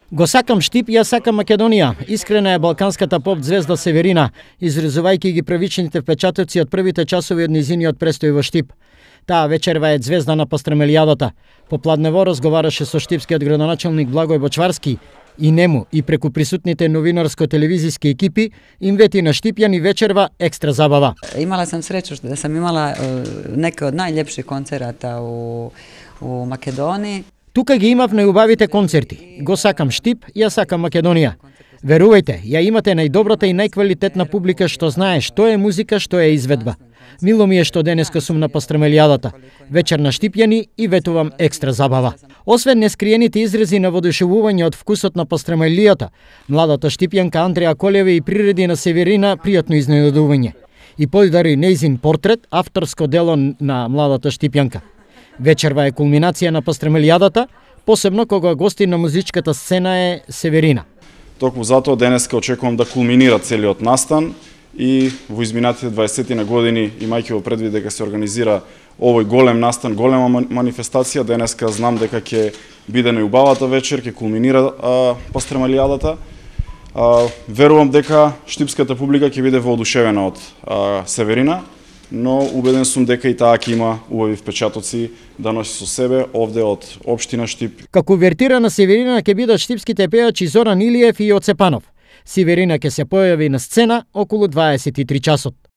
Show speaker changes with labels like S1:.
S1: Го сакам Штип, ја сакам Македонија. Искрена е балканската поп звезда Северина, изрезувајќи ги првичните впечатоци од првите часови од низиниот престој во Штип. Таа вечерва е звезда на пастремелијадата. Попладнево разговараше со штипскиот градоначелник Благој Бочварски и нему и преку присутните новинарско-телевизиски екипи им вети на Штипјани вечерва екстра забава.
S2: Имала сам среќу да сам имала неке од најлепши концерата у Македонија.
S1: Тука ги имав најубавите концерти. Го сакам Штип, ја сакам Македонија. Верувајте, ја имате најдобрата и најквалитетна публика што знае што е музика, што е изведба. Мило ми е што денеска сум на пастремелијадата. Вечер на Штипјани и ветувам екстра забава. Освен нескриените изрази на воодушевување од вкусот на пастремелијата, младата штипјанка Андреја Колева и приреди на Северина пријатно изненадување. И подари нејзин портрет, авторско дело на младата штипјанка. Вечерва е кулминација на пастремелијадата, посебно кога гости на музичката сцена е Северина.
S3: Токму затоа денеска очекувам да кулминира целиот настан и во изминатите 20 на години, имајќи во предвид дека се организира овој голем настан, голема манифестација, денеска знам дека ќе биде најубавата вечер, ќе кулминира пастремелијадата. Верувам дека штипската публика ќе биде воодушевена од Северина, но убеден сум дека и таа ќе има убави впечатоци да носи со себе овде од општина Штип.
S1: Како увертира на Северина ќе бидат штипските пејачи Зоран Илиев и Оцепанов. Северина ќе се појави на сцена околу 23 часот.